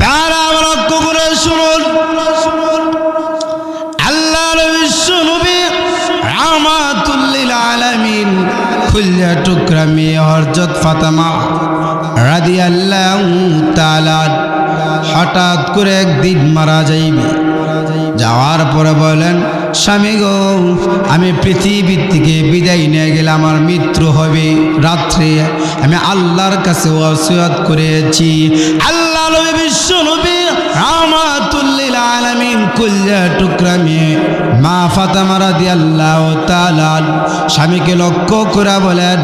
বারবার লক্ষ্য করে শুনুন, আল্লাহর বিশ্বনবী রাহমাতুল লিল আলামিন খুলনা টুকরা মেয়ে হযরত ফাতেমা রাদিয়াল্লাহু তাআলা হঠাৎ করে একদিন মারা যাইবে। যাওয়ার পরে বলেন, স্বামী গো, আমি পৃথিবীর থেকে বিদায় নিয়ে গেলে আমার মৃত্যু হবে। রাত্রে আমি আল্লাহর কাছে ওয়াসিয়ত করেছি। আল্লাহ নবী বিশ্ব নবী রাহমাতুল লিল আলামিন কুল্লা টুকরা মেয়ে মা ফাতেমা রাদিয়াল্লাহু তাআলা স্বামীকে লক্ষ্য করে বলেন,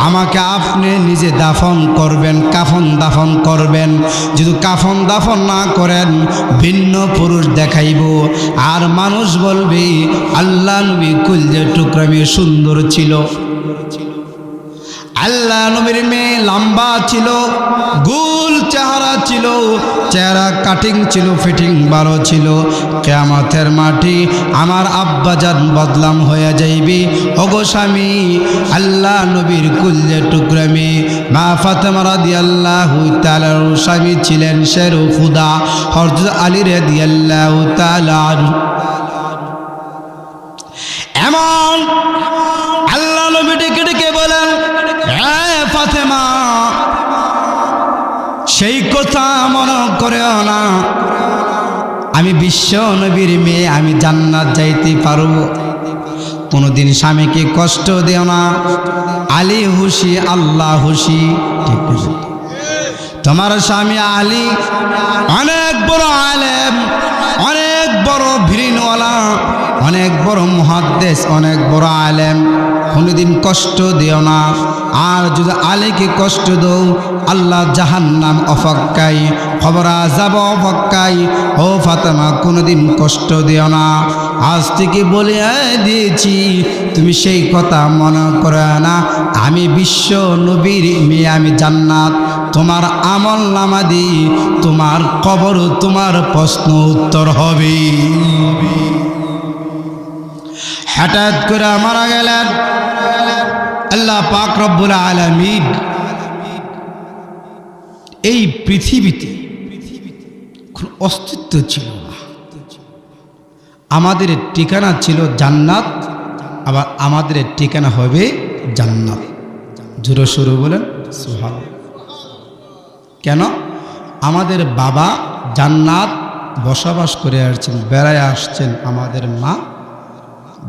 আমাকে আপনি নিজে দাফন করবেন, কাফন দাফন করবেন। যদি কাফন দাফন না করেন ভিন্ন পুরুষ দেখাইব, আর মানুষ বলবে আল্লাহ নবী কুল্লা টুকরা মেয়ে সুন্দর ছিল। আল্লাহ নবীর মেয়ে লম্বা ছিল, গোল চেহারা ছিল, চেহারা কাটিং ছিল, ফিটিং ভালো ছিল। কিয়ামতের মাটি আমার আব্বাজান বদলাম হয়ে যাইবে। ওগো স্বামী, আল্লাহ নবীর কুল্লে টুকরা মেয়ে মা ফাতেমা রাদিয়াল্লাহু তাআলা স্বামী ছিলেন শেরু খুদা হযরত আলী রাদিয়াল্লাহু তাআলা। এমন আল্লাহ নবী ডেকে ডেকে বলেন, হ্যাঁ ফাতেমা, সেই কথা মনে করেও না, আমি বিশ্ব নবীর মেয়ে, আমি জান্নাত যাইতে পারবো। কোনোদিন স্বামীকে কষ্ট দেও না। আলী হুশি, আল্লাহ হুশি। ঠিক আছে, তোমার স্বামী আলী অনেক বড় আলেম, অনেক বড় ভিরিনওয়ালা, অনেক বড় মুহাদ্দিস, অনেক বড় আলেম। কোনোদিন কষ্ট দিও না। আর যদি আলীকে কষ্ট দাও, আল্লাহ জাহান্নাম অপেক্ষায়, খবর আযাব অপেক্ষায়। ও ফাতেমা, কোনোদিন কষ্ট দিও না। আজ থেকে বলে দিয়েছি, তুমি সেই কথা মনে করো না। আমি বিশ্ব নবীর মেয়ে, আমি জান্নাত। তোমার আমল নামা দি তোমার কবর, তোমার প্রশ্ন উত্তর হবে। হঠাৎ করে মারা গেলেন আল্লাহ পাক রব্বুল আলামিন। এই পৃথিবীতে কোনো অস্তিত্ব ছিল না। আমাদের ঠিকানা ছিল জান্নাত, আবার আমাদের ঠিকানা হবে জান্নাত। জোরে শুরু বলেন সুবহানাল্লাহ। কেন? আমাদের বাবা জান্নাত বসবাস করে আসছেন, বেড়ায় আসছেন। আমাদের মা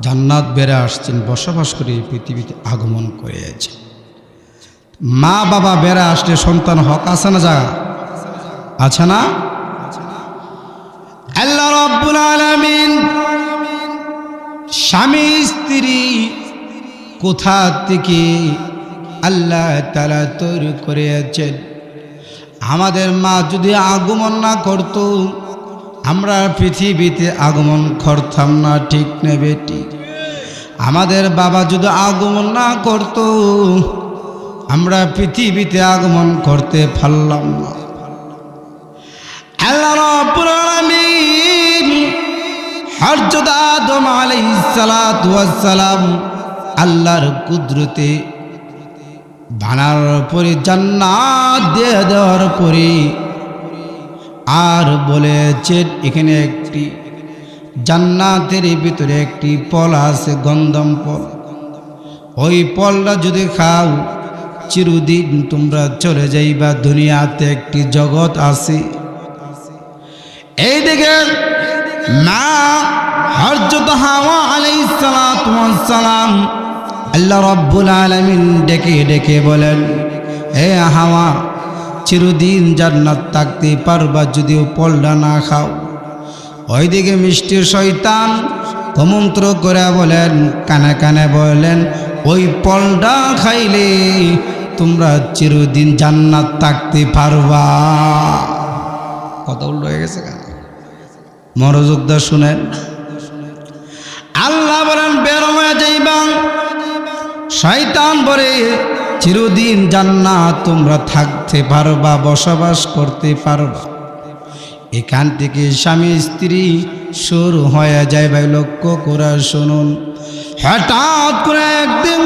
জান্নাত বেড়ে আসছেন, বসবাস করে এই পৃথিবীতে আগমন করেছে। মা বাবা বেড়ে আসলে সন্তান হক আছে না? জায়গা আছে না? আল্লাহ রাব্বুল আলামিন স্বামী স্ত্রী কোথা থেকে আল্লাহ তাআলা তৈরি করেছেন। আমাদের মা যদি আগমন না করত, আমরা পৃথিবীতে আগমন করতাম না। ঠিক না বেটি? আমাদের বাবা যদি আগমন না করত, আমরা পৃথিবীতে আগমন করতে পারলাম না। আল্লাহ রাব্বুল আলামিন হযরত আদম আলাইহিস সালাতু ওয়াস সালাম আল্লাহর কুদরতে বানার পরে, জান্নাত দিয়ে দেওয়ার পরে আর বলেছেন, এখানে একটি জান্নাতের ভিতরে একটি ফল আছে, গন্ধম ফল। ওই ফলটা যদি খাও, চিরদিন তোমরা চলে যাইবা। দুনিয়াতে একটি জগৎ আছে। এইদিকে মা হযরত হাওয়া আলাইহিস সালাতু ওয়াস সালাম আল্লাহ রাব্বুল আলামিন ডেকে ডেকে বলেন, হে হাওয়া, চিরদিন জান্নাত থাকতে পারবা যদিও ফলটা না খাও। ওইদিকে মিষ্টি শয়তান কুমন্ত্র করে বলেন, কানে কানে বলেন, ওই ফলটা খাইলে তোমরা চিরদিন জান্নাত থাকতে পারবা। কথা উল্টো হয়ে গেছে। মনোযোগ দিয়ে শুনেন। আল্লাহ বলেন, বের হয়ে যাইবা। শয়তান বলে, চিরদিন জান্নাত তোমরা থাকতে পারবা, বসবাস করতে পারবা। এখান থেকে স্বামী স্ত্রী শুরু হয়ে যায়। ভাই লক্ষ্য করে শুনুন। হঠাৎ করে একদিন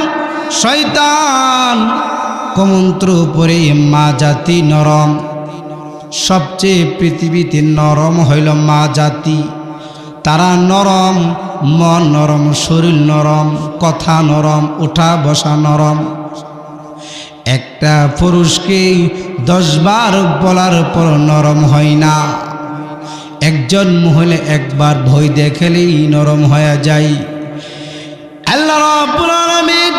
শয়তান কুমন্ত্র পরে, মা জাতি নরম, সবচেয়ে পৃথিবীতে নরম হইল মা জাতি। তারা নরম, মন নরম, শরীর নরম, কথা নরম, উঠা বসা নরম। একটা পুরুষকে 10 বার বলার পর নরম হয় না। একজন মহিলা একবার ভয় দেখালেই নরম হয়ে যায়। আল্লাহ রাব্বুল আলামিন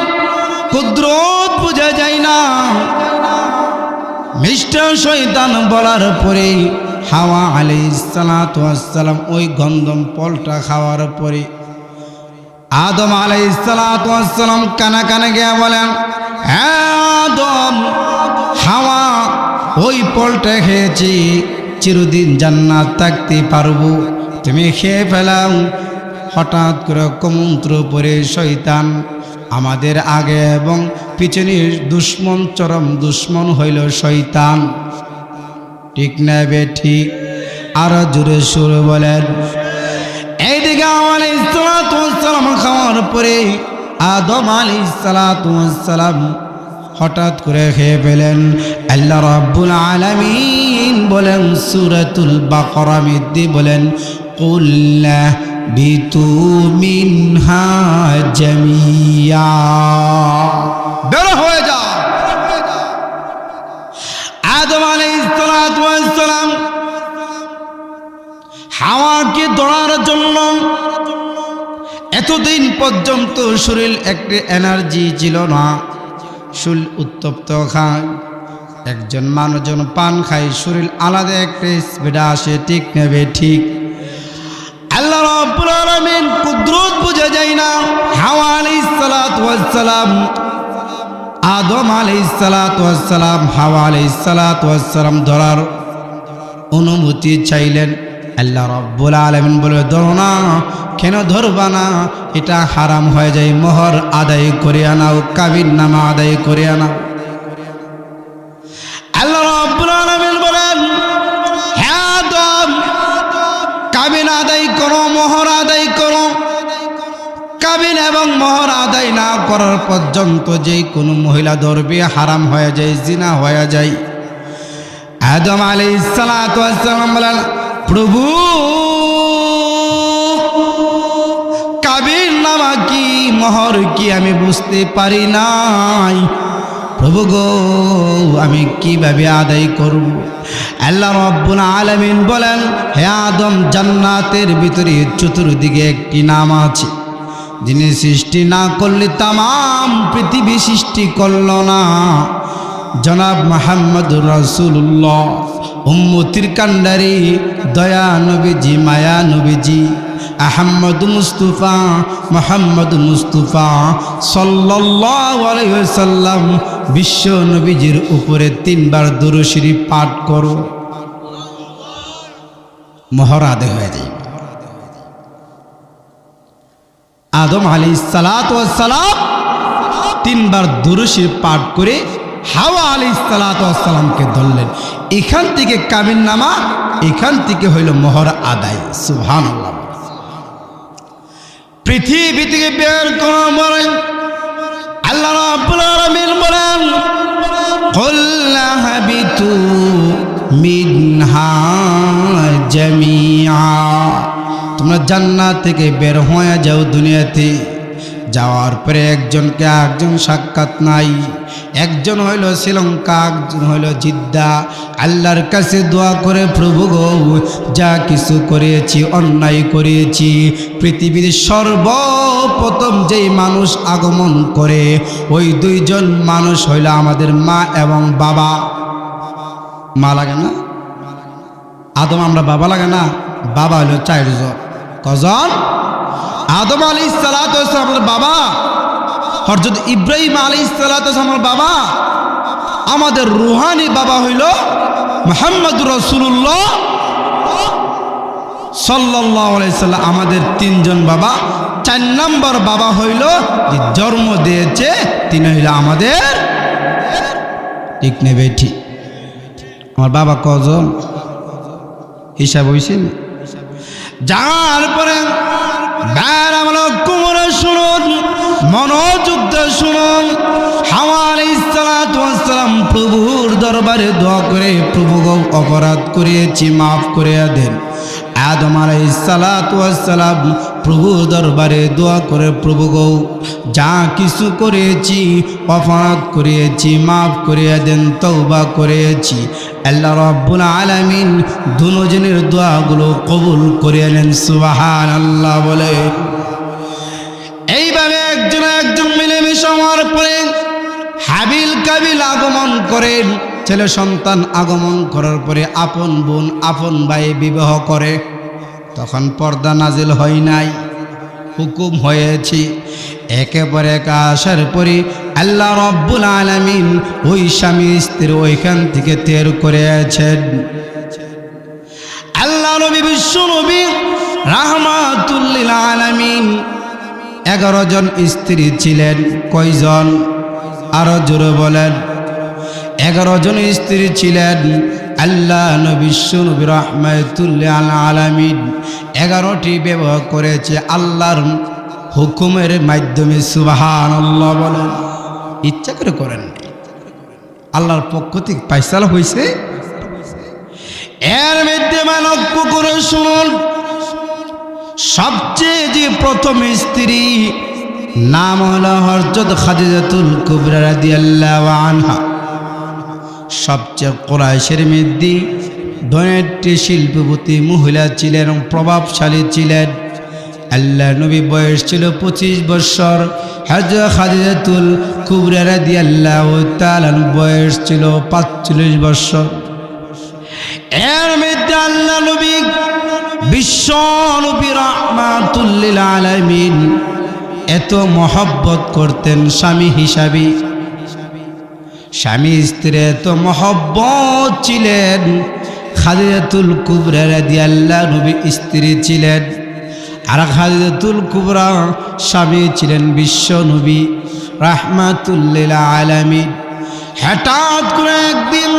কুদরত বোঝা যায় না। মিস্টার শয়তান বলার পরে হাওয়া আলাইহিস সালাতু ওয়াস সালাম ওই গন্ধম ফলটা খাওয়ার পরে আদম আলাইহিস সালাতু ওয়াস সালাম কানে কানে গিয়ে বলেন, আদম, হাওয়া ওই ফলটা খেয়েছি, চিরদিন জান্নাত থাকতে পারবো, তুমি খেয়ে ফেলাও। হঠাৎ করে কুমন্ত্র পরে শয়তান আমাদের আগে এবং পিছনে দুশ্মন, চরম দুশ্মন হইল শয়তান। ঠিক না বেঠিক? আরো জোরে সুরে বলেন। এইদিকে আলাইহিস সালাতু ওয়াস সালাম খাওয়ার পরে আদম আলাইহিস সালাতু ওয়াস সালাম হঠাৎ করে খেয়ে ফেলেন। আল্লাহ রাব্বুল আলামিন বলেন সূরাতুল বাকারা মধ্যে বলেন, কুল্লা বিতু মিনহা জামিয়া, বের হয়ে যাও। আদম আলাইহিস সালাতু ওয়াস সালাম হাওয়াকে ধরার জন্য এতদিন পর্যন্ত শরীর একটা এনার্জি ছিল না, শরীর উত্তপ্ত খায়। একজন মানুষজন পান খায়, শরীর আলাদা একটা স্পিড আসে। ঠিক নেবে ঠিক? আল্লাহ রাব্বুল আলামিন কুদরত বোঝা যায় না। হাওয়া আলাইহিস সালাতু ওয়াস সালাম, আদম আলাইহিস সালাতু ওয়াস সালাম হাওয়া আলাইহিস সালাতু ওয়াস সালাম ধরার অনুমতি চাইলেন। আল্লাহ রাব্বুল আলামিন বলে, ধরো না। কেন ধরবা না? এটা হারাম হয়ে যায়, মোহর আদায় করে আনাও, কাবিন নামা আদায় করে আনাও। আল্লাহ রাব্বুল আলামিন বলেন, হে আদম, কাবিন আদায় করো, মোহর আদায় করো। কাবিন এবং মোহর আদায় না করার পর্যন্ত যে কোনো মহিলা ধরবে হারাম হয়ে যায়, জিনা হয়ে যায়। আদম আলাইহিস সালাতু ওয়াস সালাম বলেন, প্রভু, কাবিন নামা কি, মোহর কি আমি বুঝতে পারি নাই। প্রভু গো, আমি কিভাবে আদায় করব? আল্লাহ রাব্বুল আলামিন বলেন, হে আদম, জান্নাতের ভিতরে চতুর্দিকে একটি নাম আছে, যিনি সৃষ্টি না করলে তামাম পৃথিবী সৃষ্টি করল না। জনাব মুহাম্মদুর রাসূলুল্লাহ, উম্মতির কান্ডারি, দয়া নবীজি, মায়া নবীজি, আহমদ মুস্তাফা, মুহাম্মদ মুস্তাফা সাল্লাল্লাহু আলাইহি ওয়াসাল্লাম বিশ্ব নবীজির উপরে 3 বার দুরূদ শরীফ পাঠ করো, মোহর আদায় হয়ে যাবে। আদম আলাইহিস সালাতু ওয়াস সালাম 3 বার দুরূদ শরীফ পাঠ করে হাওয়া আলাইহিস সালাতু ওয়াস সালামকে ধরলেন। এখান থেকে কাবিন নামা, এখান থেকে হইল মোহর আদায়। সুবহানাল্লাহ। পৃথিবী থেকে বের করার পরে আল্লাহ রাব্বুল আলামিন বলেন, কুল্লা হাবিতু মিনহা জামিআ, তোমরা জান্নাত থেকে বের হয়ে যাও। দুনিয়াতে যাওয়ার পরে একজনকে একজন সাক্ষাৎ নাই। একজন হইল শ্রীলঙ্কা, একজন হইল জিদ্দা। আল্লাহর কাছে দোয়া করে, প্রভু গো, যা কিছু করেছি, অন্যায় করেছি, পৃথিবীর সর্বপ্রথম যেই মানুষ আগমন করে ওই 2 জন মানুষ হইল আমাদের মা এবং বাবা। মা লাগে না? আদম আমরা বাবা লাগে না? বাবা হইল 4 জন। কজন? আদম আলাইহিস সালাতু ওয়াস সালাম আমাদের বাবা, হযরত ইব্রাহিম আলাইহিস সালাতু ওয়াস সালাম আমার বাবা, আমাদের রুহানি বাবা হইল মুহাম্মদুর রাসূলুল্লাহ সাল্লাল্লাহু আলাইহি সাল্লাম। আমাদের 3 জন বাবা। 4 নম্বর বাবা হইল যে জন্ম দিয়েছে, তিনি হইল আমাদের। ঠিক নেবে ঠিক? আমার বাবা কজন হিসাব হইছে? যার পরে কুমরে শুনুন, মনোযোগ দিয়ে শুনুন। হাওয়া আলাইহিস সালাতু ওয়াস সালাম প্রভুর দরবারে দোয়া করে, প্রভু গো অপরাধ করেছি মাফ করে দেন। আদম আলাইহিস সালাতু ওয়াস সালাম প্রভুর দরবারে দোয়া করে, প্রভু গো যা কিছু করেছি অপরাধ করেছি মাফ করে দেন, তওবা করেছি। আল্লাহ রাব্বুল আলামিন দুজনের দোয়াগুলো কবুল করে নেন। সুবহানাল্লাহ বলে। এইভাবে একজন মিলেমিশে হওয়ার পরে হাবিল কাবিল আগমন করেন। ছেলে সন্তান আগমন করার পরে আপন বোন আপন ভাই বিবাহ করে। তখন পর্দা নাজিল হয় নাই, হুকুম হয়েছে। একেবারে এক আসার পরে আল্লাহ রাব্বুল আলামিন ওই স্বামী স্ত্রী ওইখান থেকে তের করেছেন। আল্লাহ নবী বিশ্ব নবী রাহমাতুল লিল আলামিন 11 জন স্ত্রী ছিলেন। কয়জন? আরো জোরে বলেন। 11 জন স্ত্রী ছিলেন। আল্লাহ নবী বিশ্ব নবী রাহমাতুল লিল আলামিন 11টি বিবাহ করেছে আল্লাহর হুকুমের মাধ্যমে। সুবহানাল্লাহ বলেন। ইচ্ছা করে করেন, আল্লাহর পক্ষ থেকে ফয়সালা হয়েছে। এর মধ্যে লক্ষ্য করে শুনুন, সবচেয়ে যে প্রথম স্ত্রী নাম হলো হযরত খাদিজাতুল কুবরা রাদিয়াল্লাহু আনহা। সবচেয়ে কুরাইশের মধ্যে ধনেটি শিল্পপতি মহিলা ছিলেন, প্রভাবশালী ছিলেন। আল্লাহ নবী বয়স ছিল 25 বছর, হযরত খাদিজাতুল কুবরা রাদিয়াল্লাহু তাআলা বয়স ছিল 45 বছর। এর মধ্যে আল্লাহ নবী বিশ্ব নবী রাহমাতুল লিল আলামিন এত মহব্বত করতেন স্বামী হিসাবে। স্বামী স্ত্রী এত মহব্বত ছিলেন। খাদিজাতুল কুবরা রাদিয়াল্লাহু নবী স্ত্রী ছিলেন, আর খাদিজাতুল কুবরা স্বামী ছিলেন বিশ্ব নবী রাহমাতুল লিল আলামিন। হঠাৎ করে একদিন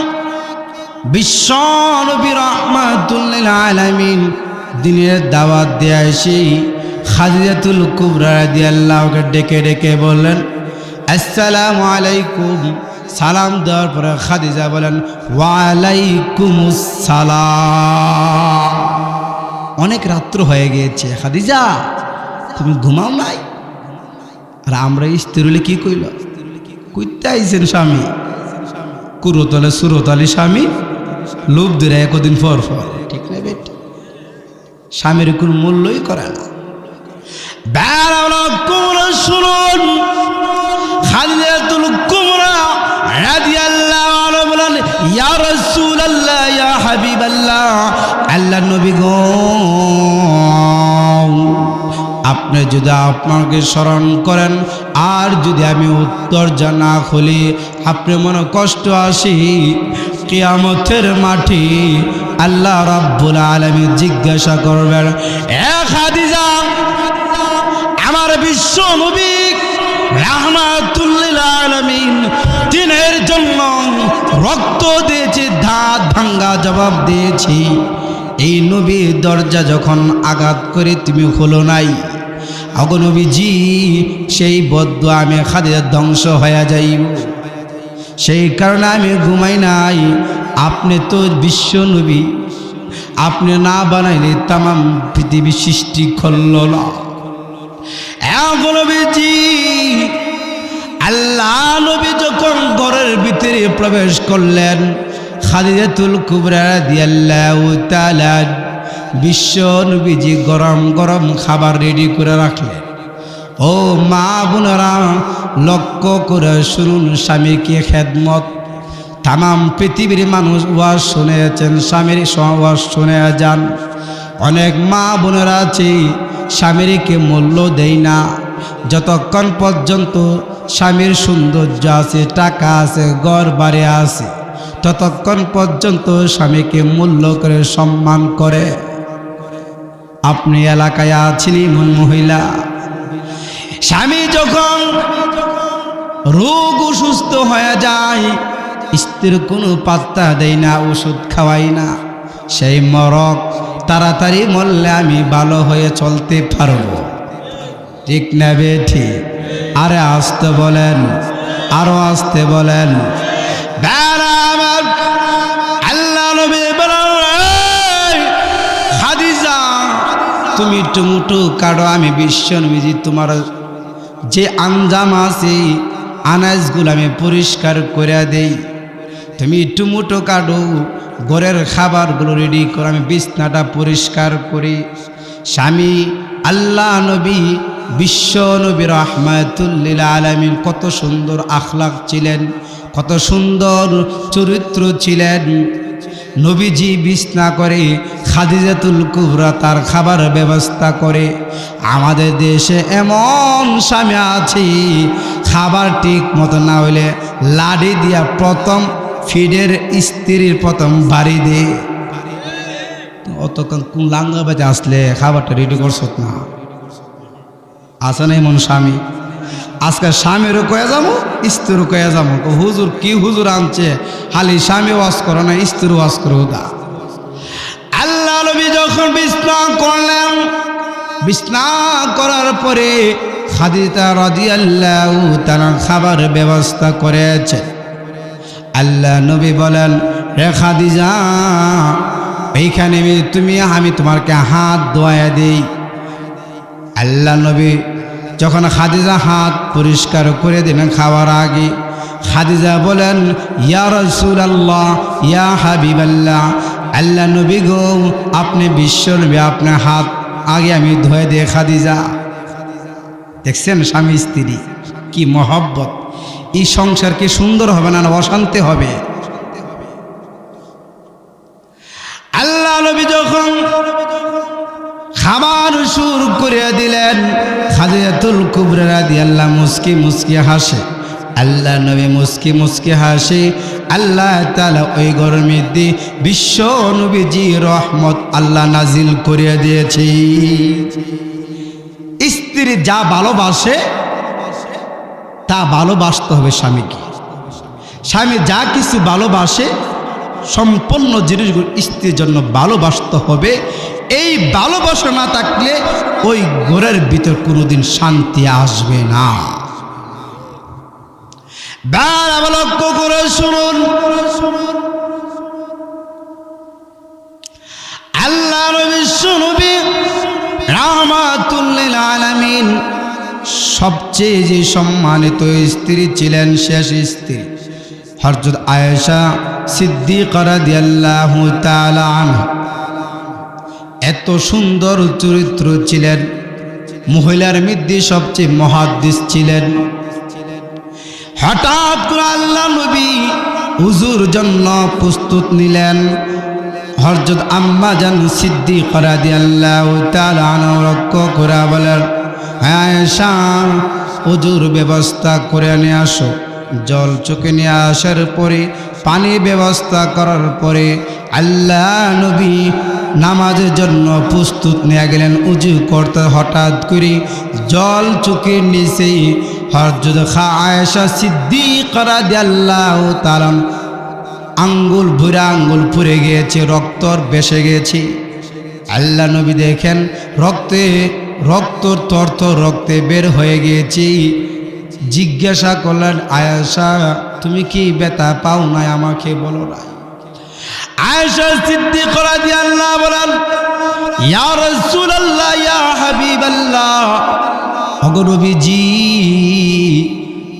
বিশ্ব নবী রাহমাতুল লিল আলামিন দিনের দাওয়াত দিয়ে এসে খাদিজাতুল কুবরা রাদিয়াল্লাহুকে ডেকে ডেকে বললেন আসসালামু আলাইকুম। সালাম দেওয়ার পরে খাদিজা বলেন ওয়া আলাইকুমুস সালাম। অনেক রাত্র হয়ে গিয়েছে, খাদিজা তুমি ঘুমাও নাই? আর আমরা স্ত্রীলে কি কইল? কইতে আইছেন স্বামী, কুরতলে সুরতালি স্বামী, লোভ ধরে একদিন পর পর। ঠিক না বেটা? স্বামীর কোনো মূল্যই করে না। শুনুন, খাদিজাতুল কুবরা রাদিয়াল্লাহু আনহা বলেন ইয়া রাসূলুল্লাহ ইয়া হাবিবাল্লাহ, আল্লাহর নবী গো আপনি যদি আপনাকে স্মরণ করেন আর যদি আমি উত্তর জানা খুলি আপনি মনে কষ্ট আসি, কিয়ামতের মাটি আল্লাহ রাব্বুল আলামিন জিজ্ঞাসা করবেন এ খাদিজা আমার বিশ্ব নবী রাহমাতুল লিল আলামিন দিনের জন্য রক্ত দিয়েছি, দাঁত ভাঙ্গা জবাব দিয়েছি, এই নবীর দরজা যখন আঘাত করে তুমি হলো নাই, আগো নবীজি সেই বদদুয়া আমি খাদিজা ধ্বংস হয়ে যাইব, সেই কারণে আমি ঘুমাই নাই। আপনি তো বিশ্ব নবী, আপনি না বানাইলে তামাম পৃথিবী সৃষ্টি করল না। নবীজি আল্লাহ নবী যখন ঘরের ভিতরে প্রবেশ করলেন, খাদিজাতুল কুবরা রাদিয়াল্লাহু তাআলা বিশ্ব নবীজি গরম গরম খাবার রেডি করে রাখলেন। ও মা বোনেরা লক্ষ্য করে শুনুন, স্বামীকে খেদমত তামাম পৃথিবীর মানুষ ওয়াজ শুনেছেন, স্বামীর ওয়াজ শুনে যান। অনেক মা বোনেরা আছে স্বামীকে মূল্য দেয় না, যতক্ষণ পর্যন্ত স্বামীর সৌন্দর্য আছে, টাকা আছে, ঘর বাড়ি আছে, ততক্ষণ পর্যন্ত স্বামীকে মূল্য করে সম্মান করে। আপনি এলাকায় আছেন এমন মহিলা, স্বামী যখন রোগ অসুস্থ হয়ে যায় স্ত্রীর কোনো পাত্তা দেয় না, ওষুধ খাওয়াই না, সেই মরক তাড়াতাড়ি মরলে আমি ভালো হয়ে চলতে পারবো। ঠিক না বেঠি? আরে আসতে বলেন, আরো আসতে বলেন। আল্লাহ নবী বলেন, খাদিজা তুমি টুমুটু কাটো, আমি বিশ্ব নবীজি তোমার যে আঞ্জাম আছে আনাজগুলো আমি পরিষ্কার করে দেই, তুমি টুমুটো কাটো, ঘরের খাবারগুলো রেডি করো, আমি বিছনাটা পরিষ্কার করি। স্বামী আল্লাহ নবী বিশ্ব নবী রাহমাতুল লিল আলামিন কত সুন্দর আখলাক ছিলেন, কত সুন্দর চরিত্র ছিলেন। নবীজি বিছনা করে, খাদিজাতুল কুবরা তার খাবার ব্যবস্থা করে। আমাদের দেশে এমন স্বামী আছে খাবার ঠিক মতো না হইলে লাঠি দিয়া প্রথম ফিডের স্ত্রীর প্রথম বাড়ি দে। অতক্ষণ কোন লাঙ্গা বাজে আসলে খাবারটা রেডি করছত না, আছে না এমন স্বামী? আজকে স্বামীরও কয়ে যাবো, স্ত্রীরও কয়ে যাবো, হুজুর কি হুজুর আনছে, খালি স্বামী ওয়াজ করো না, স্ত্রী ওয়াজ করো। দা আল্লাহ নবী যখন বিছনা করলেন, বিছনা করার পরে খাদিজা রাদিয়াল্লাহু তাআলা খাবার ব্যবস্থা করেছে। আল্লাহ নবী বলেন, রে খাদিজা এইখানে আমি তোমাকে হাত ধোয়া দেই। আল্লাহ নবী যখন খাদিজা হাত পরিষ্কার করে দিলেন খাওয়ার আগে, খাদিজা বলেন, ইয়া রাসূলুল্লাহ, ইয়া হাবিবাল্লাহ, আল্লাহ নবী গো আপনি বিশ্ব নবী, আপনার হাত আগে আমি ধুয়ে দিই। খাদিজা দেখছেন স্বামী স্ত্রী কি মহব্বত, এই সংসার কি সুন্দর হবে না অশান্তি হবে? আল্লাহ নবী যখন খাবার শুরু করে দিলেন, খাদিজাতুল কুবরা রাদিয়াল্লাহু মুস্কি মুস্কি হাসে। আল্লাহ নবী মুস্কি মুস্কি হাসে। আল্লাহ তাআলা ওই ঘরের মধ্যে বিশ্ব নবীজি রহমত আল্লাহ নাজিল করে দিয়েছে। স্ত্রী যা ভালোবাসে তা ভালোবাসতে হবে স্বামীকে। স্বামী যা কিছু ভালোবাসে সম্পূর্ণ জিনিসগুলো স্ত্রীর জন্য ভালোবাসতে হবে। এই ভালোবাসা না থাকলে ওই ঘরের ভিতর কোনোদিন শান্তি আসবে না। লক্ষ্য করে শুনুন, আল্লাহ নবী রাহমাতুল লিল আলামিন সবচেয়ে যে সম্মানিত স্ত্রী ছিলেন, শেষ স্ত্রী হযরত আয়েশা সিদ্দিকা রাদিয়াল্লাহু তাআলা আনহা। এত সুন্দর চরিত্র ছিলেন, মহিলার মধ্যে সবচেয়ে মুহাদ্দিস ছিলেন। হঠাৎ করে আল্লাহ নবী হুজুর জন্য প্রস্তুত নিলেন। হযরত আম্মা জান সিদ্দিকা রাদিয়াল্লাহু তাআলা আনহা লক্ষ্য করে বলেন, আয়েশা হুজুর ব্যবস্থা করে নিয়ে আসো। জল চোখে নিয়ে আসার পরে পানি ব্যবস্থা করার পরে আল্লাহ নবী নামাজের জন্য প্রস্তুত নিয়ে গেলেন। উজু করতে হঠাৎ করে জল চোখের নিচে হযরত আয়েশা সিদ্দিকা রাদিয়াল্লাহু তাআলা আঙ্গুল ভরা আঙ্গুল পুড়ে গিয়েছে, রক্ত বেসে গেছে। আল্লাহ নবী দেখেন রক্তে বের হয়ে গিয়েছে। জিজ্ঞাসা করলেন, আয়েশা তুমি কি ব্যথা পাও নাই, আমাকে বলো না। আয়েশা সিদ্দিকা রাদিয়াল্লাহু বলেন, ইয়া রাসূলুল্লাহ, ইয়া হাবিবাল্লাহ, ওগো নবীজি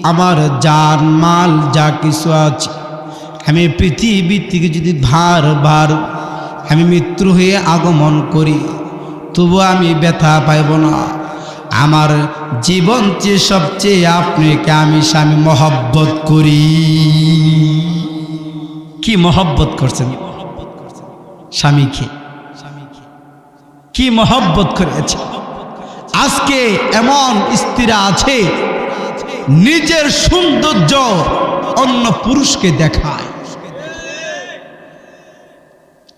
আমার জান মাল যা কিছু আছে আমি পৃথিবী থেকে যদি ভার আমি মৃত্যু হয়ে আগমন করি তবু আমি ব্যথা পাইব না। আমার জীবন চেয়ে সবচেয়ে আপনাকে আমি স্বামী মহব্বত করি। কি মহব্বত করছেন স্বামীকে, কি মহব্বত করেছে। আজকে এমন স্ত্রীরা আছে নিজের সৌন্দর্য অন্য পুরুষকে দেখায়,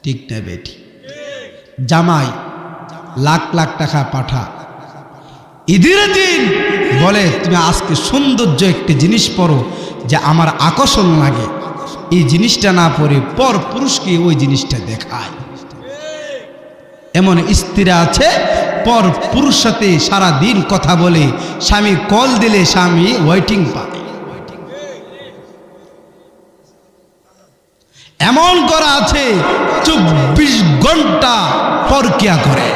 ঠিক না বেটি? জামাই লাখ লাখ টাকা পাঠা, ঈদের দিন বলে তুমি আজকে সৌন্দর্য একটি জিনিস পরো যে আমার আকর্ষণ লাগে, এই জিনিসটা না পরে পর পুরুষকে ওই জিনিসটা দেখায়। এমন স্ত্রী আছে পর পুরুষ সাথে সারাদিন কথা বলে, স্বামী কল দিলে স্বামী ওয়েটিং পায়। এমন করা আছে 24 ঘন্টা পরকিয়া করে।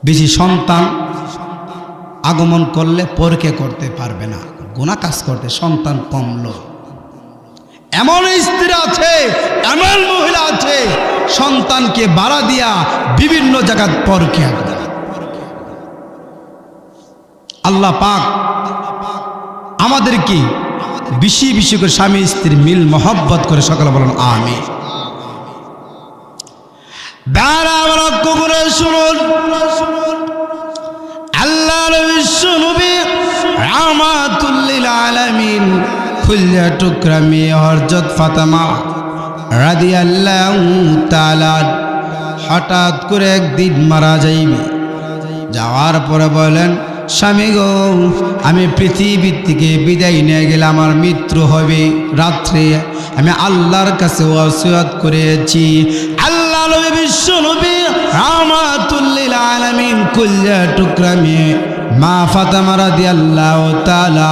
বেশি সন্তান আগমন করলে পরকিয়া করতে পারবে না, গুনাহ কাজ করতে সন্তান কমলো। এমন স্ত্রী আছে, এমন মহিলা আছে সন্তানকে বাড়া দিয়া বিভিন্ন জায়গায় পরকিয়া করে। আল্লাহ পাক আমাদের কি বেশি বেশি করে স্বামী স্ত্রীর মিল মহব্বত করে সকলে বলেন আমিন। শুনুন, আল্লাহ নবী রাহমাতুল লিল আলামিন খুলনা টুকরা মেয়ে হযরত ফাতেমা রাদিয়াল্লাহু তাআলা হঠাৎ করে একদিন মারা যাইবে। যাওয়ার পরে বলেন, স্বামী গো, আমি পৃথিবীর থেকে বিদায় নিয়ে গেলে আমার মৃত্যু হবে। রাত্রে আমি আল্লাহর কাছে ওয়াসিয়ত করেছি। আল্লাহ নবী বিশ্ব নবী রাহমাতুল লিল আলামিন খুলনা টুকরা মেয়ে মা ফাতেমা রাদিয়াল্লাহু তাআলা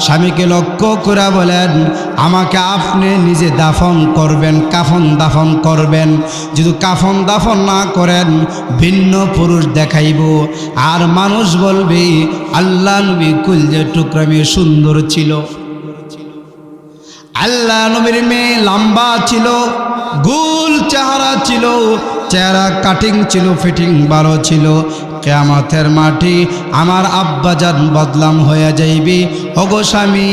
স্বামীকে লক্ষ্য করে বলেন, আমাকে আপনি নিজে দাফন করবেন, কাফন দাফন করবেন। যদি কাফন দাফন না করেন ভিন্ন পুরুষ দেখাইব, আর মানুষ বলবে আল্লাহ নবী কুলজে টুকরা মেয়ে সুন্দর ছিল। আল্লাহ নবীর মেয়ে লম্বা ছিল, গোল চেহারা ছিল, চেহারা কাটিং ছিল, ফিটিং ভালো ছিল। কিয়ামতের মাটি আমার আব্বাজান বদলাম হয়ে যাইবে। ওগো স্বামী,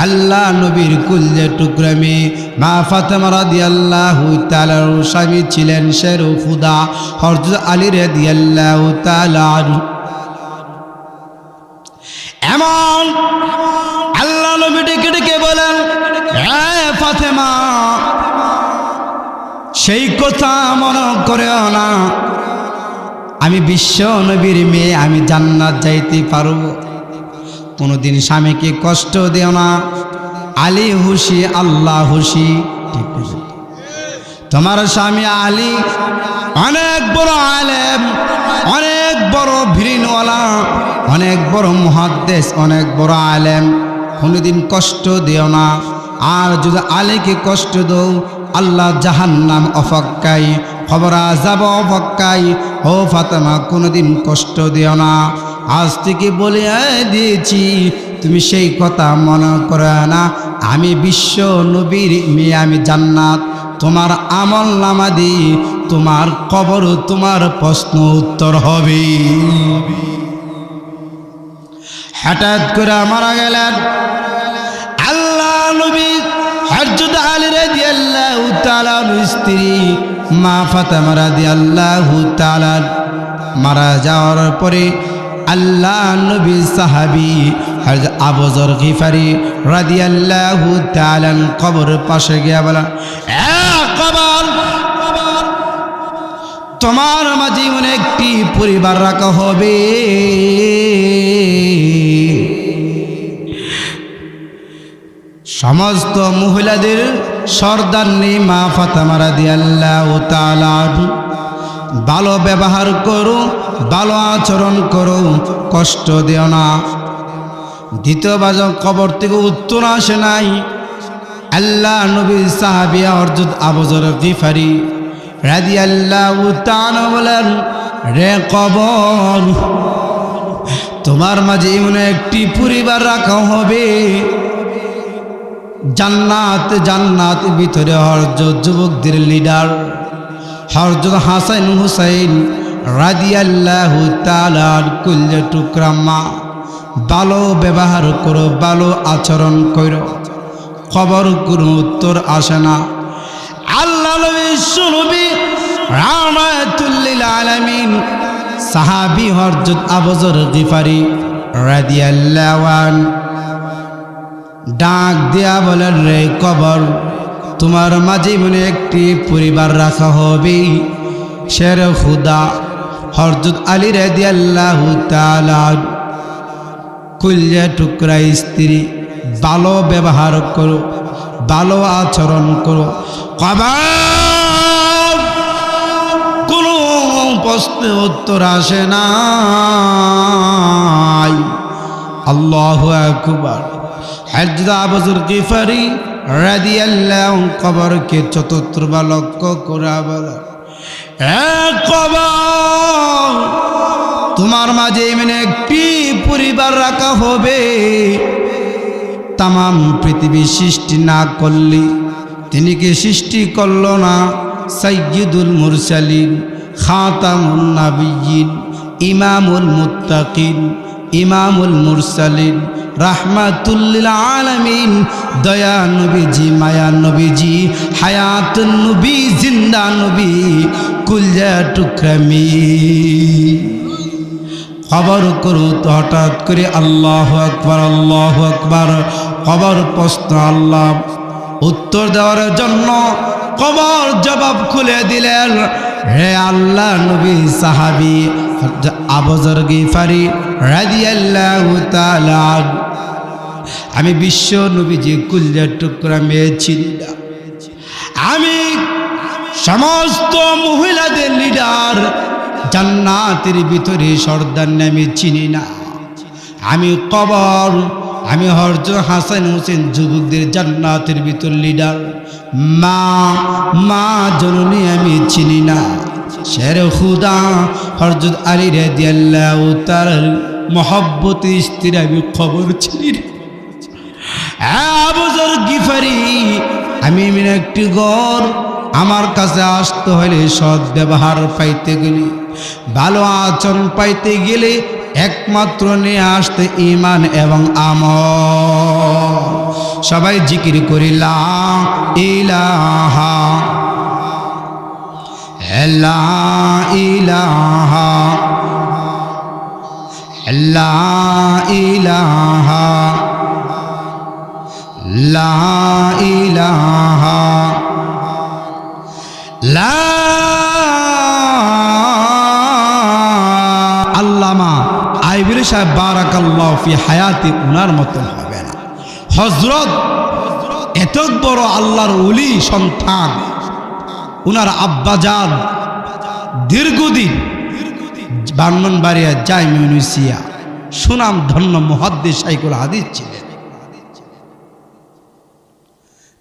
আল্লাহ নবীর কুলজে টুকরা মেয়ে মা ফাতেমা রাদিয়াল্লাহু তাআলা স্বামী ছিলেন শেরু খুদা হযরত আলী রাদিয়াল্লাহু তাআলা। এমন আল্লাহ নবী ডেকে ডেকে বলেন, হে ফাতেমা, সেই কথা মনে করেও না, আমি বিশ্ব নবীর মেয়ে, আমি জান্নাত যাইতে পারবো। কোনোদিন স্বামীকে কষ্ট দেও না। আলী হুশি, আল্লাহ হুশি। ঠিক আছে, তোমার স্বামী আলী অনেক বড় আলেম, অনেক বড় ভিরিনওয়ালা, অনেক বড় মুহাদ্দিস, অনেক বড় আলেম। কোনোদিন কষ্ট দিও না। আর যদি আলীকে কষ্ট দাও, আল্লাহ জাহান্নাম অপেক্ষায়, খবর আযাব অপেক্ষায়। ও ফাতেমা, কোনোদিন কষ্ট দিও না। আজ থেকে বলে দিয়েছি, তুমি সেই কথা মনে করো না। আমি বিশ্ব নবীর মেয়ে, আমি জান্নাত। তোমার আমল নামা দি তোমার কবর, তোমার প্রশ্ন উত্তর হবে। হঠাৎ করে মারা গেলেন আল্লাহ নবী হযরত আলী রাদিয়াল্লাহু তাআলা স্ত্রী মা ফাতেমা রাদিয়াল্লাহু তাআলা মারা যাওয়ার পরে আল্লাহ নবী সাহাবী হযরত আবু যর গিফারি রাদিয়াল্লাহু তাআলা কবর পাশে গিয়ে বলেন, এ কবর, তোমার মাঝে একটি পরিবার রাখা হবে। সমস্ত মহিলাদের সর্দারনি মা ফাতেমা রাদিয়াল্লাহু তাআলা, ভালো ব্যবহার করো, ভালো আচরণ করো, কষ্ট দিও না। দ্বিতীয়বার কবর থেকে উত্তর আসে নাই, আল্লাহ নবী সাহাবী হযরত আবু যর গিফারি রাদিয়াল্লাহু তাআলা বলেন, রে কবর, তোমার মাঝে এমন একটি পরিবার রাখা হবে, জান্নাত, জান্নাত ভিতরে হযরত যুবকদের লিডার হযরত হাসান হুসাইন রাদিয়াল্লাহু তাআলা কুলজে টুকরা মা। ভালো ব্যবহার করো, ভালো আচরণ করো, খবর কোনো উত্তর আসে না। আল্লাহ নবী রাহমাতুল লিল আলামিন সাহাবী হযরত আবু যর গিফারি রাদিয়াল্লাহু আনহু ডাক দিয়া বলেন, রে কবর, তোমার মাঝে একটি পরিবার রাখা হবে। শের খুদা হযরত আলী রাদিয়াল্লাহু তাআলা কুলজে টুকরা স্ত্রী, ভালো ব্যবহার করো, ভালো আচরণ করো। কবর প্রশ্নে উত্তর আসে না। আল্লাহু আকবার। হযরত আবু যর গিফারি রাদিয়াল্লাহু কবরকে চতুর্থবার লক্ষ্য করে বলে, কবর, তোমার মাঝে এমন একটি পরিবার রাখা হবে, তাম পৃথিবী সৃষ্টি না করলে তিনি কি সৃষ্টি করল না? সাইয়্যিদুল মুরসালিন, খাতামুন নাবিয়্যিন, ইমামুল মুত্তাকিন, ইমামুল মুরসালিন, রাহমাতুল লিল আলামিন, দয়া নবীজি, মায়া নবীজি, হায়াতুন নবী, জিন্দা নবী, কুলজা টুকরামি। খবর করো তো হঠাৎ করে আল্লাহু আকবার, আল্লাহু আকবার। খবর প্রশ্ন, আল্লাহ উত্তর দেওয়ার জন্য কবর জবাব খুলে দিলেন, হে আল্লাহ নবী সাহাবী আবু যর গিফারি রাদিয়াল্লাহু তাআলা, আমি বিশ্ব নবীজি কুলজার টুকরা মেয়ে চিনি না, আমি সমস্ত মহিলাদের লিডার, জান্নাতের ভিতরে সর্দার নামে চিনি না, আমি কবর, আমি হযরত হাসান হোসেন যুবকদের জান্নাতের ভিতর লিডার, মা জননী আমি চিনি না, শের খুদা হযরত আলী রাদিয়াল্লাহু তাআলা মহব্বতে স্ত্রী আমি খবর চিনি না। আবু যর গিফারি, আমি এমন একটি ঘর, আমার কাছে আসতে হলে সৎ ব্যবহার পাইতে গেলে, ভালো আচরণ পাইতে গেলে একমাত্র নিয়ে আসতে ঈমান এবং আমল। সবাই জিকির করি লা ইলাহা লা ইলাহা লা ইলাহা লা ইলাহা লা। আল্লামা আইবির সাহেব বারাকাল্লাহু ফি হায়াতি, উনার মতন হবে না। হযরত এত বড় আল্লাহর ওলি সন্তান, উনার আব্বাজান দীর্ঘদিন ব্রাহ্মণবাড়িয়া জামিয়া নুসিয়া সুনাম ধন্য মুহাদ্দিস শাইখুল হাদিস ছিলেন,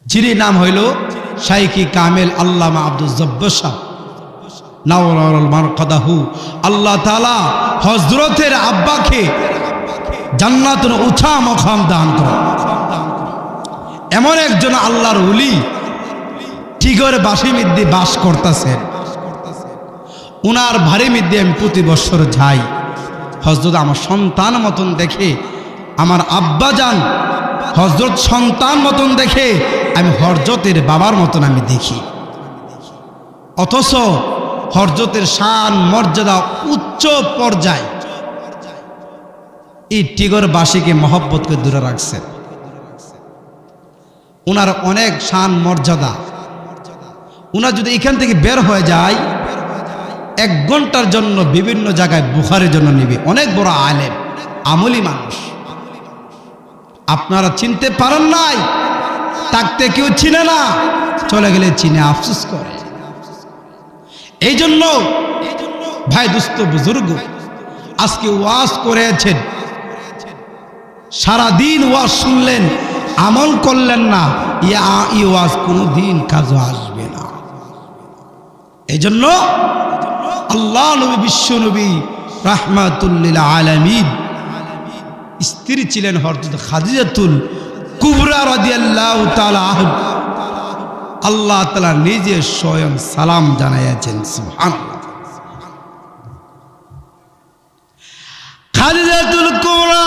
যিনি নাম হইল শাইখি কামেল আল্লামা আব্দুল জব্বার সাহেব নাওয়ারুল মারকাদাহু। আল্লাহ তাআলা হযরতের আব্বাকে জান্নাতুল উঁচা মাকাম দান করেন। এমন একজন আল্লাহর ওলি টিগর বাসি মধ্যে বাস করতেছেন, উনার ভারী মধ্যে আমি প্রতি বছর যাই। হযরত আমার সন্তান মতন দেখে, আমার আব্বা যান হযরত সন্তান মতন দেখে, আমি হযরতের বাবার মতন আমি দেখি। অথচ হযরতের শান মর্যাদা উচ্চ পর্যায়ে, এই টিগর বাসীকে মহব্বতকে দূরে রাখছেন। উনার অনেক শান মর্যাদা, উনার যদি এখান থেকে বের হয়ে যায় 1 ঘন্টার জন্য বিভিন্ন জায়গায় বুখারের জন্য নিবে। অনেক বড় আলেম, আমলি মানুষ, আপনারা চিনতে পারেন নাই, তাকতে কেউ চিনে না, চলে গেলে চিনে আফসোস করে। এই জন্য ভাই দুস্থ বুজুর্গ, আজকে ওয়াজ করেছেন, সারাদিন ওয়াজ শুনলেন, আমল করলেন না, এই ওয়াজ কোনোদিন কাজে আসবে না। এই জন্য আল্লাহ নবী, বিশ্ব নবী রাহমাতুল লিল আলামিন স্ত্রী ছিলেন হযরত খাদিজাতুল কুবরা রাদিয়াল্লাহু তাআলা আনহা। আল্লাহ তাআলা নিজে স্বয়ং সালাম জানাইয়াছেন, সুবহানাল্লাহ। খাদিজাতুল কুবরা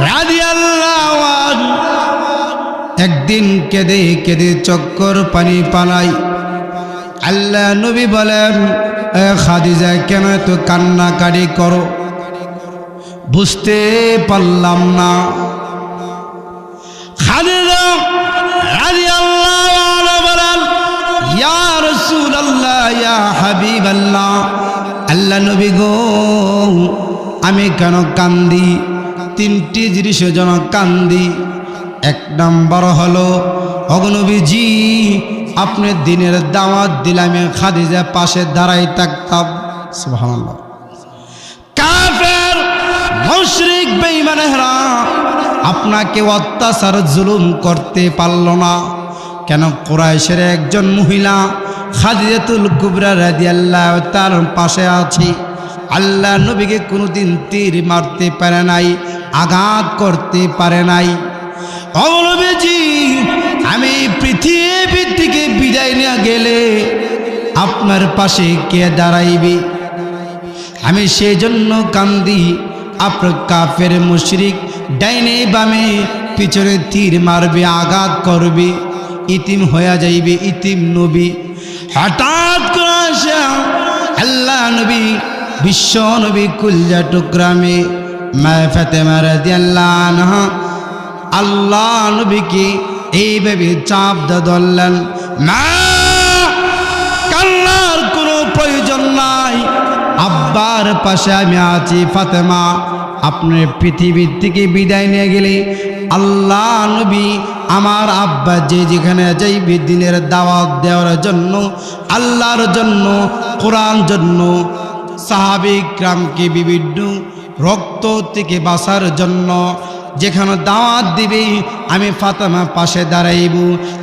রাদিয়াল্লাহু আনহা একদিন কেঁদে কেঁদে চক্কর পানি পালাই। আল্লাহ নবী বলেন, খাদিজা কেন এত কান্নাকাটি করো? বুঝতে পারলাম না। খাদিজা রাদিয়াল্লাহু আনহা বলেন, ইয়া রাসূলুল্লাহ, ইয়া হাবিবাল্লাহ, আল্লাহ নবী গো, আমি কেন কান্দি? 3টি জিনিসের জন্য কান্দি। 1 নম্বর হলো, অগনবীজি আপনি দিনের দাওয়াত দিলাম, খাদিজা পাশে দাঁড়াই থাকতাম, সুবহানাল্লাহ। কাফের মুশরিক বেঈমানেরা আপনাকে অত্যাচার জুলুম করতে পারল না কেন? কুরাইশের একজন মহিলা খাদিজাতুল কুবরা রাদিয়াল্লাহু তাআলার পাশে আছে। আল্লাহ নবীকে কোনোদিন তীর মারতে পারে নাই, আঘাত করতে পারে নাই। ও নবীজি, আমি পৃথিবী থেকে বিদায় নিয়ে গেলে আপনার পাশে কে দাঁড়াইবে? আমি সেই জন্য কান্দি। আপনার কাফের মুশরিক ডাইনে বামে পিছনে তীর মারবে, আঘাত করবে, ইতিম হয়ে যাইবে, ইতিম নবী। হঠাৎ করে আসা আল্লাহ নবী, বিশ্ব নবী কুলজা টুকরামে মা ফাতেমা রাদিয়াল্লাহু আনহা আল্লাহ নবীকে এইভাবে চাপ ধরলেন, মা কান্নার কোনো প্রয়োজন নাই, আব্বার পাশে আমি আছি। ফাতেমা, আপনি পৃথিবীর থেকে বিদায় নিয়ে গেলে আল্লাহ নবী আমার আব্বা যে যেখানে যাইবে দিনের দাওয়াত দেওয়ার জন্য, আল্লাহর জন্য, কোরআন জন্য, সাহাবে কিরামকে বিভিন্ন রক্ত থেকে বাঁচার জন্য যেখানে দাওয়াত দিবে আমি ফাতেমা পাশে দাঁড়াইব।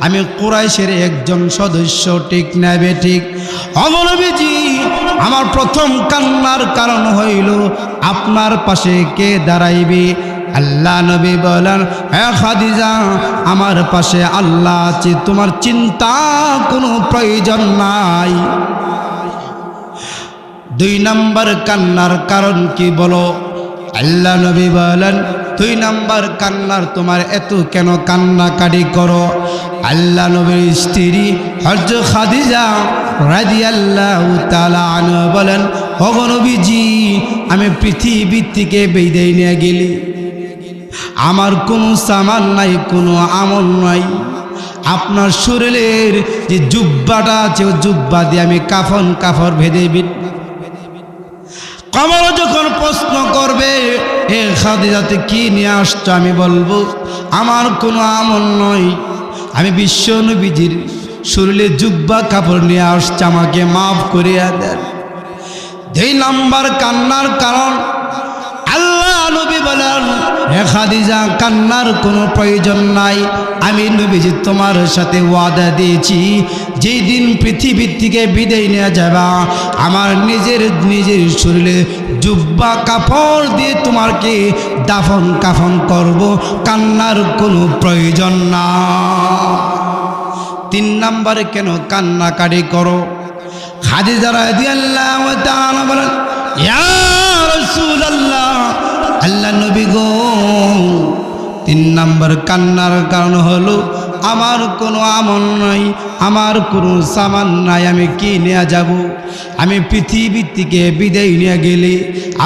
আমি কুরাইশের একজন সদস্য, ঠিক না বেঠিক? নবীজি, আমার প্রথম কান্নার কারণ হইল আপনার পাশে কে দাঁড়াইবে? আল্লাহ নবী বলেন, হে খাদিজা, আমার পাশে আল্লাহ আছে, তোমার চিন্তা কোনো প্রয়োজন নাই। 2 নম্বর কান্নার কারণ কি বলো? আল্লাহ নবী বলেন, 2 নম্বর কান্নার তোমার এত কেন কান্নাকাটি করো? আল্লাহ নবীর স্ত্রী হযরত খাদিজা রাদিয়াল্লাহু তাআলা আনহা বলেন, ওগো নবীজি, আমি পৃথিবী থেকে বিদায় নিয়ে গেলি, আমার কোনো সামান নাই, কোনো আমল নাই। আপনার শরীরের যে জুব্বাটা আছে, ও জুব্বা দিয়ে আমি কাফন ভেদে কবর যখন প্রশ্ন করবে, এ খাদিজাতে কি নিয়ে আসছো? আমি বলবো আমার কোনো আমল নয়, আমি বিশ্ব নবীজির শরীরে জুব্বা কাপড় নিয়ে আসছি, আমাকে মাফ করিয়া দেন। 2 নম্বর কান্নার কারণ আল্লাহ নবী বলেন, হে খাদিজা, কান্নার কোনো প্রয়োজন নাই। আমি নবীজি তোমার সাথে ওয়াদা দিয়েছি, যেই দিন পৃথিবীর থেকে বিদায় নিয়ে যাবা, আমার নিজের শরীরে জুব্বা কাপড় দিয়ে তোমাকে দাফন কাফন করব, কান্নার কোনো প্রয়োজন না। 3 নম্বরে কেন কান্নাকাটি করো? খাদিজা রাদিয়াল্লাহু তাআলা বলেন, ইয়া রাসূলুল্লাহ, আল্লাহ নবী গো, 3 নম্বর কান্নার কারণ হলো আমার কোনো আমল নাই, আমার কোনো সামান নাই, আমি কি নিয়ে যাব? আমি পৃথিবী থেকে বিদায় নিয়ে গেলে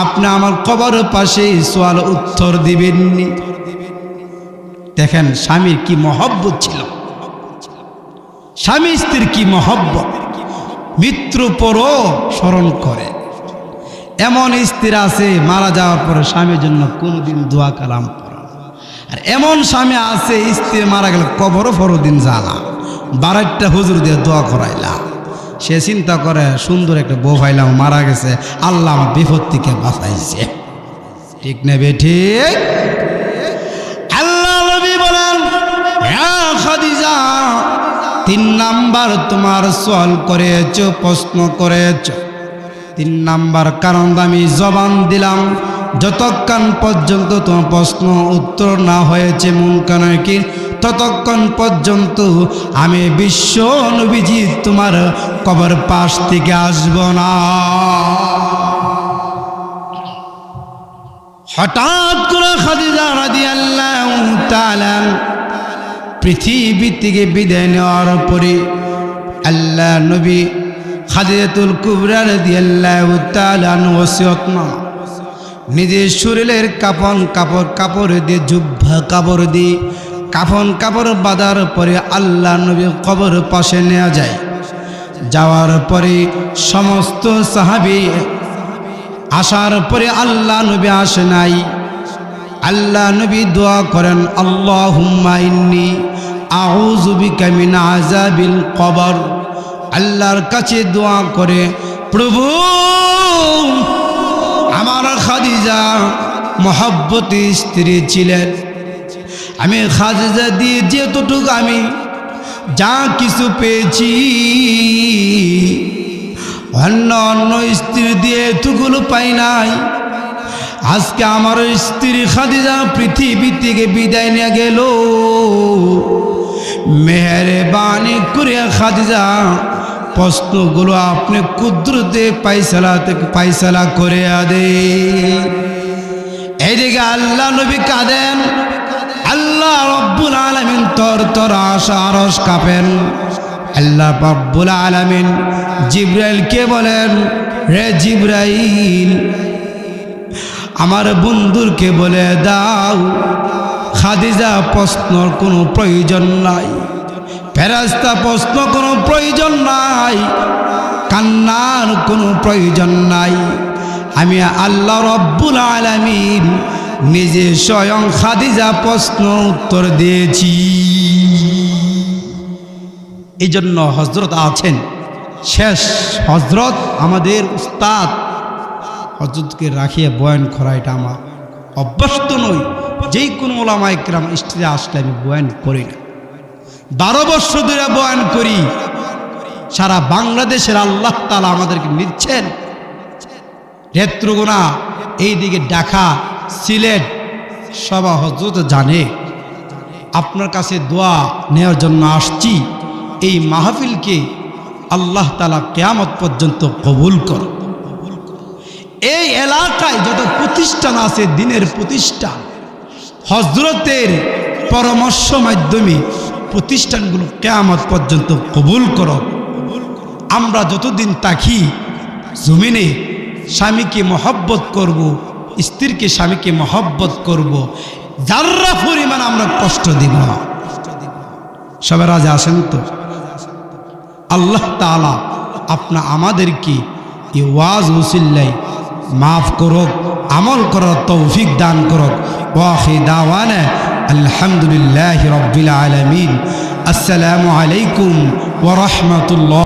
আপনি আমার কবর পাশে সওয়াল উত্তর দিবেননি। দেখেন স্বামীর কি মহব্বত ছিল, স্বামী স্ত্রীর কি মহব্বত, মৃত্যু পরও স্মরণ করে। এমন স্ত্রী আছে মারা যাওয়ার পরে স্বামীর জন্য কোনোদিন দোয়া কালাম পড়ে না। আর এমন স্বামী আছে স্ত্রী মারা গেলে কবরও পরদিন জানা, 12টা হুজুর দিয়ে দোয়া করাইলা। সে চিন্তা করে সুন্দর একটা বউ পাইলাম, মারা গেছে, আল্লাহ আমার বিপদ থেকে বাঁচাইছে। ঠিক নেবে ঠিক? আল্লাহ নবী বলেন, হে খাদিজা, 3 নাম্বার তোমার সওয়াল করেছ, প্রশ্ন করেছ। 3 নাম্বার কারণ আমি জবান দিলাম, যতক্ষণ পর্যন্ত তোমার প্রশ্ন উত্তর না হয়েছে মুনকার নাকির, ততক্ষণ পর্যন্ত আমি বিশ্ব নবীজি তোমার কবর পাশ থেকে আসব না। হঠাৎ করে খাদিজা রাদিয়াল্লাহু তাআলা পৃথিবী থেকে বিদায় নেওয়ার পরে আল্লাহ নবী খাদিজাতুল কুবরা রাদিয়াল্লাহু তাআলা ওসিয়তনামা নিজের শরীরের কাপড় দিয়ে জুব্বা কাপড় দিয়ে কাপড় বাঁধার পরে আল্লাহ নবী কবর পাশে নেওয়া যায়। যাওয়ার পরে সমস্ত সাহাবী আসার পরে আল্লাহ নবী আসে নাই। আল্লাহ নবী দোয়া করেন, আল্লাহুম্মা ইন্নী আউযু বিকা মিন আযাবিল কবর। আল্লাহর কাছে দোয়া করে, প্রভু আমার খাদিজা মহব্বতী স্ত্রী ছিলেন, আমি খাদিজা দিয়ে যেতটুকু আমি যা কিছু পেয়েছি অন্য অন্য স্ত্রী দিয়ে এতগুলো পাই নাই। আজকে আমার স্ত্রী খাদিজা পৃথিবী থেকে বিদায় নিয়ে গেল, মেহেরবানি করে খাদিজা প্রশ্নগুলো আপনি কুদরতে পায়সালা করে দে। এইদিকে আল্লাহ নবী কাঁদেন, আল্লাহ রব্বুল আলামিন তর আশা আরশ কাঁপেন। আল্লাহ রব্বুল আলামিন জিবরাইলকে বলেন, রে জিবরাইল আমার বন্ধুরকে বলে দাও খাদিজা প্রশ্নর কোনো প্রয়োজন নাই, ফেরেশতা প্রশ্ন কোনো প্রয়োজন নাই, কান্নার কোনো প্রয়োজন নাই। আমি আল্লাহ রব্বুল আলামিন নিজে স্বয়ং খাদিজা প্রশ্ন উত্তর দিয়েছি। এই জন্য হযরত আছেন শেষ হযরত আমাদের উস্তাদ, হযরতকে রাখিয়ে বয়ান করা এটা আমার অভ্যস্ত নই। যেই কোনো ওলামায়ে কেরাম স্টেজে আসলে আমি বয়ান করি না, 12 বছর ধরে বয়ান করি। সারা বাংলাদেশের আল্লাহ তাআলা আমাদেরকে নিচ্ছেন। নেত্রকোনা এইদিকে ঢাকা সিলেট সবা হযরত জানে। আপনার কাছে দোয়া নেওয়ার জন্য আসছি, এই মাহফিলকে আল্লাহ তাআলা কিয়ামত পর্যন্ত কবুল করুন। এই এলাকায় যত প্রতিষ্ঠান আছে দিনের প্রতিষ্ঠান, হযরতের পরামর্শ মাধ্যমে প্রতিষ্ঠানগুলো কিয়ামত পর্যন্ত কবুল করুন। আমরা যতদিন থাকি জমিনে স্বামীকে মহব্বত করব, স্ত্রীকে স্বামীকে মহব্বত করব, যারা পরিমাণ আমরা কষ্ট দিব না। সবাই রাজি আসেন তো? আল্লাহ তাআলা আপনা আমাদেরকে এই ওয়াজ ওসিলাই মাফ করুক, আমল করার তৌফিক দান করুক। ওয়া আখির দাওয়ানা আলহামদুলিল্লাহি রাব্বিল আলামিন। আসসালামু আলাইকুম ওয়া রাহমাতুল্লাহ।